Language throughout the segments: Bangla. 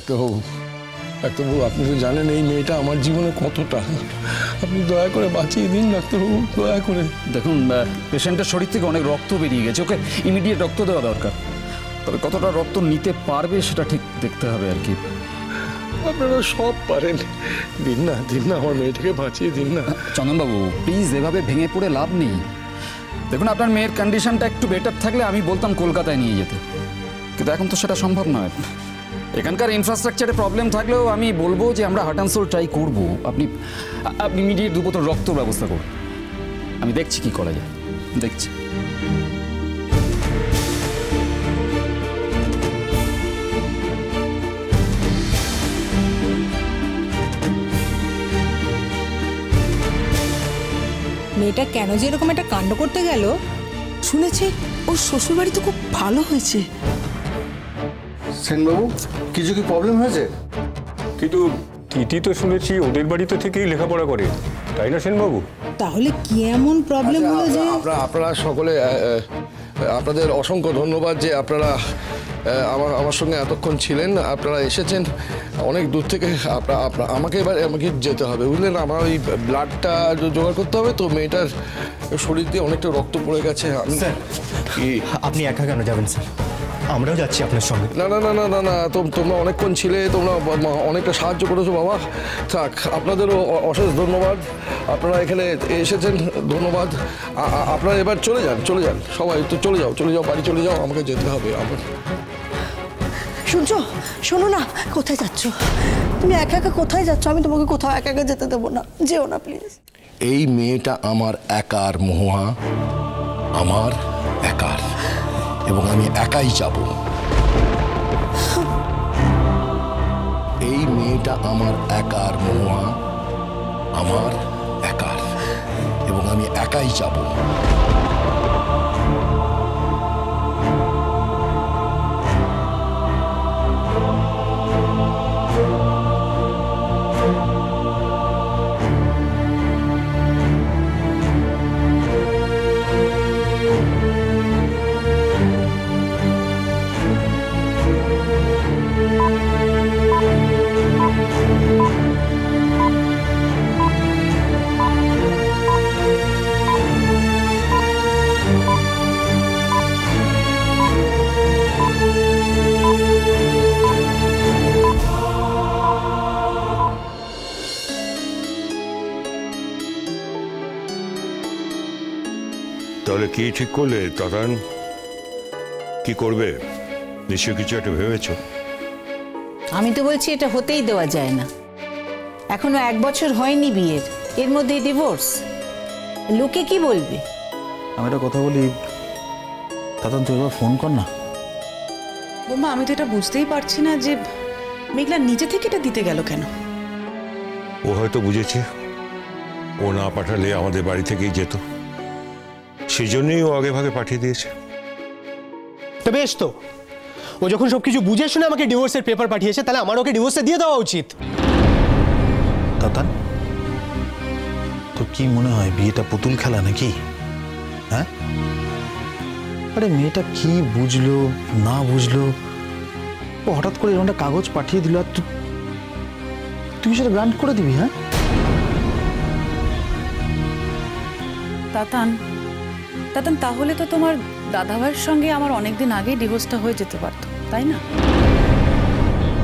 ডাক্তারবাবু, ডাক্তারবাবু আপনি তো জানেন এই মেয়েটা আমার জীবনে কতটা, আপনি দয়া করে বাঁচিয়ে দিন ডাক্তারবাবু, দয়া করে। দেখুন, পেশেন্টের শরীর থেকে অনেক রক্ত বেরিয়ে গেছে, ওকে ইমিডিয়েট রক্ত দেওয়া দরকার। তবে কতটা রক্ত নিতে পারবে সেটা ঠিক দেখতে হবে আর কি। আপনারা সব পারেন, দিন না আমার মেয়েটাকে বাঁচিয়ে দিন না। চন্দনবাবু প্লিজ, এভাবে ভেঙে পড়ে লাভ নেই। দেখুন, আপনার মেয়ের কন্ডিশনটা একটু বেটার থাকলে আমি বলতাম কলকাতায় নিয়ে যেতে, কিন্তু এখন তো সেটা সম্ভব নয়। এখানকার ইনফ্রাস্ট্রাকচারে প্রবলেম থাকলেও আমি বলবো যে আমরা হার্ট অ্যান্ড সোল ট্রাই করবো। আপনি ইমিডিয়েট 2 বোতল রক্ত ব্যবস্থা করুন, আমি দেখছি কি করা যায়, দেখছি। মেয়েটা কেন যে এরকম একটা কাণ্ড করতে গেল? শুনেছি ওর শ্বশুরবাড়ি তো খুব ভালো হয়েছে। সেনবাবু, কিছু কি প্রবলেম হয়েছে? কিন্তু তিথি তো শুনেছি ওদের বাড়িতে থেকেই লেখাপড়া করে, তাই না সেনবাবু? তাহলে কি এমন প্রবলেম হলো যে? আপনারা সকলে আপনাদের অসংখ্য ধন্যবাদ যে আপনারা আমার সঙ্গে এতক্ষণ ছিলেন, আপনারা এসেছেন অনেক দূর থেকে। আমাকে যেতে হবে, বুঝলেন, আমার ওই ব্লাডটা জোগাড় করতে হবে, তো মেয়েটার শরীর দিয়ে অনেকটা রক্ত পড়ে গেছে। আপনি একা কেন যাবেন স্যার? আমরাও যাচ্ছি আপনার সঙ্গে। না না না না না না, তোমরা অনেকক্ষণ ছিলে, তোমরা অনেকটা সাহায্য করেছো বাবা। থাক, আপনাদেরও অশেষ ধন্যবাদ, আপনারা এখানে এসেছেন, ধন্যবাদ। আপনারা এবার চলে যান সবাই, তো চলে যাও বাড়ি চলে যাও, আমাকে যেতে হবে। শুনছো, শোনো না, কোথায় যাচ্ছ তুমি? একা একা কোথায় যাচ্ছ? আমি তোমাকে কোথাও একা একা যেতে দেবো না, যেও না প্লিজ। এই মেয়েটা আমার একার মহুয়া, আমার একার, এবং আমি একাই যাব। এই মেয়েটা আমার একার মহুয়া, আমার একার, এবং আমি একাই যাব। তাহলে কি ঠিক করলে তাতান? কি করবে? নিশ্চয় কিছু একটা ভেবেছো। আমি তো বলছি এটা হতেই দেওয়া যায় না, এখনো 1 বছর হয়নি বিয়ের, এর মধ্যে ডিভোর্স। লোকে কি বলবে? আমি একটা কথা বলি, তাতান তুই এবার ফোন কর না। বোমা, আমি তো এটা বুঝতেই পারছি না যে মেঘলা নিজে থেকে এটা দিতে গেল কেন। ও হয়তো বুঝেছে ও না পাঠালে আমাদের বাড়ি থেকেই যেত, সেই জন্যই ও আগে ভাগে পাঠিয়ে দিয়েছে। তো বেশ, তো ও যখন সবকিছু বুঝে শুনে আমাকে ডিভোর্সের পেপার পাঠিয়েছে, তাহলে আমার ওকে ডিভোর্সে দিয়ে দেওয়া উচিত। তাতান, তোর কি মনে হয় বিয়েটা পুতুল খেলা নাকি? হ্যাঁ, আরে মেয়েটা কি বুঝলো না বুঝলো, ও হঠাৎ করে এরকম একটা কাগজ পাঠিয়ে দিল, আর তুই সেটা গ্রান্ট করে দিবি? হ্যাঁ তাতান, তাহলে তো তোমার দাদাভাইয়ের সঙ্গে আমার অনেকদিন আগেই ডিভোর্সটা হয়ে যেতে পারতো, তাই না?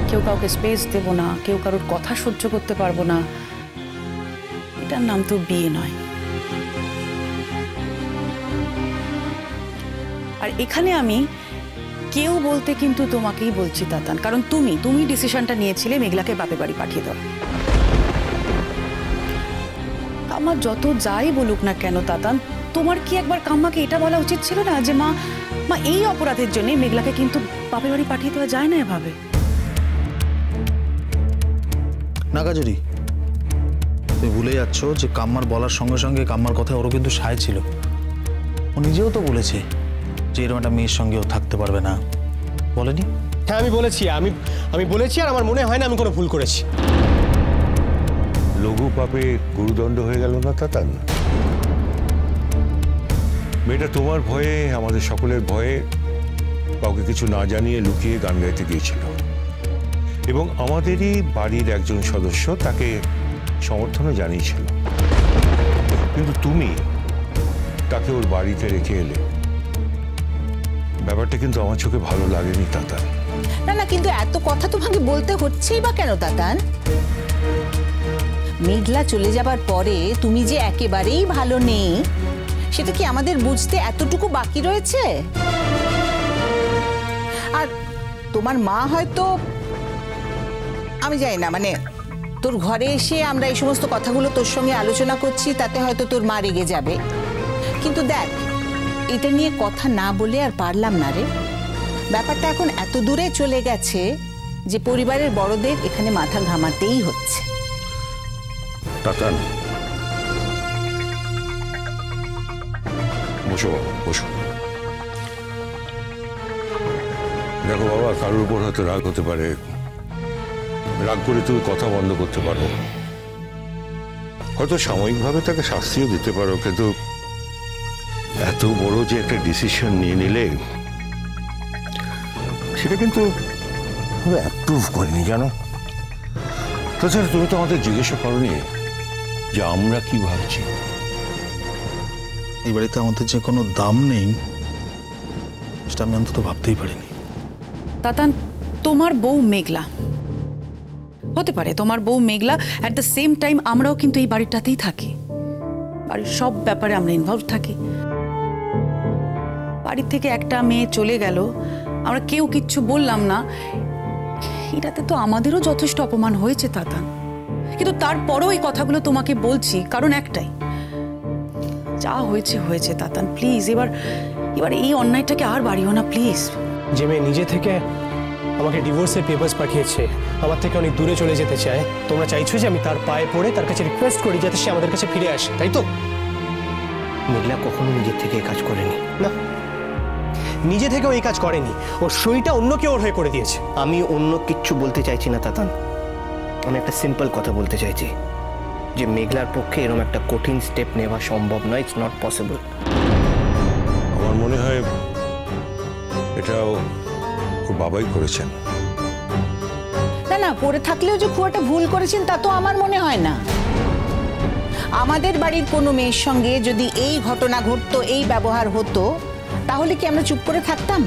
কেউ কাউকে স্পেস দেব না, কেউ কারোর কথা সহ্য করতে পারবো না, এটার নাম তো বিয়ে নয়। আর এখানে আমি কেউ বলতে কিন্তু তোমাকেই বলছি তাতান, কারণ তুমি ডিসিশনটা নিয়েছিলে মেঘলাকে বাপের বাড়ি পাঠিয়ে দেওয়া। আমার যত যাই বলুক না কেন তাতান, তোমার কি একবার কাম্মাকে এটা বলা উচিত ছিল না যে মা এই অপরাধের জন্য মেঘলাকে কিন্তু বাপের বাড়ি পাঠিয়ে দেওয়া যায় না এভাবে? না কাজরি, তুমি ভুলে যাচ্ছ যে কাম্মার বলার সঙ্গে সঙ্গে কাম্মার কথা ওরও কিন্তু সায় ছিল। ও নিজেও তো বলেছে যে এরকম একটা মেয়ের সঙ্গে ও থাকতে পারবে না, বলেনি? হ্যাঁ আমি বলেছি, আমি বলেছি, আর আমার মনে হয় না আমি কোনো ভুল করেছি। লঘু পাপে গুরুদণ্ড হয়ে গেল না তাতান? মেয়েটা তোমার ভয়ে, আমাদের সকলের ভয়ে কাউকে কিছু না জানিয়ে লুকিয়ে গান গাইতে গিয়েছিল। এবং আমাদেরই বাড়ির একজন সদস্য তাকে সমর্থনও জানিয়েছিল। কিন্তু তুমি তাকে ওর বাড়িতে রেখে এলে, ব্যাপারটা কিন্তু আমার চোখে ভালো লাগেনি তাতান। না না, কিন্তু এত কথা তোমাকে বলতে হচ্ছেই বা কেন তাতান? মেঘলা চলে যাবার পরে তুমি যে একেবারেই ভালো নেই, সেটা কি আমাদের বুঝতে এতটুকু বাকি রয়েছে? আর তোমার মা হয়তো, আমি জানি না, মানে তোর ঘরে এসে আমরা এই সমস্ত কথাগুলো তোর সঙ্গে আলোচনা করছি, তাতে হয়তো তোর মা রেগে যাবে। কিন্তু দেখ, এটা নিয়ে কথা না বলে আর পারলাম না রে। ব্যাপারটা এখন এত দূরে চলে গেছে যে পরিবারের বড়দের এখানে মাথা ঘামাতেই হচ্ছে। তাতান, বসো বাবা, বসো। দেখো বাবা, কারোর উপর হয়তো রাগ হতে পারে, রাগ করে তুমি কথা বন্ধ করতে পারো, হয়তো সাময়িকভাবে তাকে শাস্তিও দিতে পারো, কিন্তু এত বড় যে একটা ডিসিশন নিয়ে নিলে, সেটা কিন্তু আমি অ্যাপ্রুভ করিনি, জানো। তাছাড়া তুমি তো আমাদের জিজ্ঞাসা করোনি যে আমরা কি ভাবছি। এই বাড়িতে আমাদের যে কোনো দাম নেই, সেটা আমি অন্তত ভাবতেই পারিনি। তাতান, তোমার বউ মেঘলা হতে পারে, তোমার বউ মেঘলা, অ্যাট দ্য সেম টাইম আমরাও কিন্তু এই বাড়িটাতেই থাকি, বাড়ির সব ব্যাপারে আমরা ইনভলভ থাকি। বাড়ি থেকে একটা মেয়ে চলে গেল, আমরা কেউ কিচ্ছু বললাম না, এটাতে তো আমাদেরও যথেষ্ট অপমান হয়েছে তাতান। কিন্তু তারপরেও এই কথাগুলো তোমাকে বলছি কারণ একটাই, যা হয়েছে হয়েছে তাতান, প্লিজ এবার এই অন্যায়টাকে আর বাড়িও না প্লিজ। যে মেয়ে নিজে থেকে আমাকে ডিভোর্সের পেপারস পাঠিয়েছে, আমার থেকে অনেক দূরে চলে যেতে চায়, তোমরা চাইছো যে আমি তার পায়ে পড়ে তার কাছে রিকোয়েস্ট করি যাতে সে আমাদের কাছে ফিরে আসে, তাই তো? মেঘলা কখনো নিজের থেকে এই কাজ করেনি। না, নিজে থেকেও এই কাজ করেনি, ওর সইটা অন্য কেউ ওর হয়ে করে দিয়েছে। আমি অন্য কিচ্ছু বলতে চাইছি না তাতান, আমি একটা সিম্পল কথা বলতে চাইছি যে মেঘলার পক্ষে এরকম একটা কঠিন স্টেপ নেওয়া সম্ভব নয়, ইটস নট পসিবল। আমার মনে হয় এটা ওর বাবাই করেছেন। না না, করে থাকলেও যে খুব একটা ভুল করেছেন তা তো আমার মনে হয় না। আমাদের বাড়ির কোনো মেয়ের সঙ্গে যদি এই ঘটনা ঘটতো, এই ব্যবহার হতো, তাহলে কি আমরা চুপ করে থাকতাম?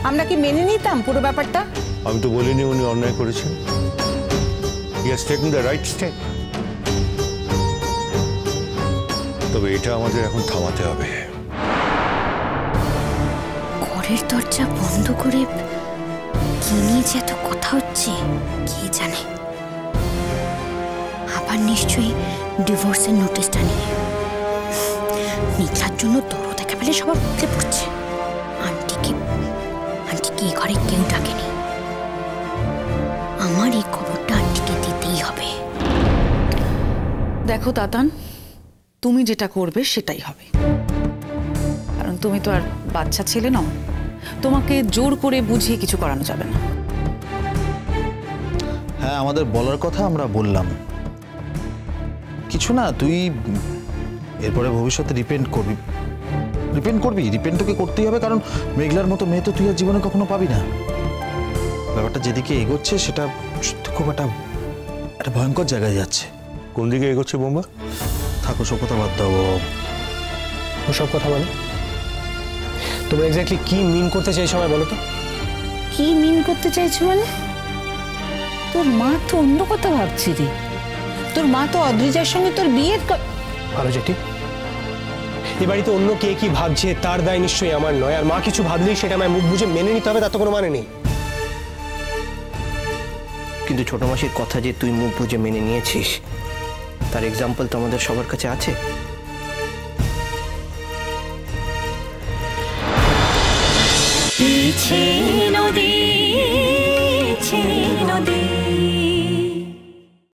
আমরা কি মেনে নিতাম পুরো ব্যাপারটা? আমি তো বলিনি উনি অন্যায় করেছেন। He has taken the right step. তবে এটা আমাদের এখন থামাতে হবে। ঘরের দরজা বন্ধ করে কি নিয়ে যে এত কথা হচ্ছে কে জানে। আবার নিশ্চয়ই ডিভোর্সের নোটিশটা নিয়ে। মেঘলার জন্য দরদ দেখা পেলে সবার উঠলে পড়ছে। আন্টিকে এই ঘরে কেউ ডাকেনি, আমার এই খবরটা আন্টিকে দিতেই হবে। দেখো তাতান, তুমি যেটা করবে সেটাই হবে, কারণ তুমি তো আর বাচ্চা ছেলে নও, তোমাকে জোর করে বুঝিয়ে কিছু করানো যাবে না। হ্যাঁ, আমাদের বলার কথা আমরা বললাম, কিছু না, তুই এরপরে ভবিষ্যতে রিপেন্ট করবি, রিপেন্ট তোকে করতেই হবে, কারণ মেঘলার মতো মেয়ে তো তুই আর জীবনে কখনো পাবি না। ব্যাপারটা যেদিকে এগোচ্ছে সেটা খুব একটা ভয়ঙ্কর জায়গায় যাচ্ছে। কোন দিকে এগোচ্ছে বোম্বা? থাকো, সব কথা বাদ দাও। ওসব কথা মানে তোমরা এক্স্যাক্টলি কি মিন করতে চাইছো আমায় বলো তো? কি মিন করতে চাইছো মানে? তোর মা তো অন্য কথা ভাবছি রে। তোর মা তো অদ্রিজার সঙ্গে তোর বিয়ের ভালো জেঠি, এ বাড়িতে অন্য কে কি ভাবছে তার দায় নিশ্চয়ই আমার নয়, আর মা কিছু ভাবলেই সেটা আমায় মুখ বুঝে মেনে নিতে হবে, তার তো কোনো মানে নেই। কিন্তু ছোট মাসির কথা যে তুই মুখ বুঝে মেনে নিয়েছিস, তার এক্সাম্পল তো আমাদের সবার কাছে আছে। নদী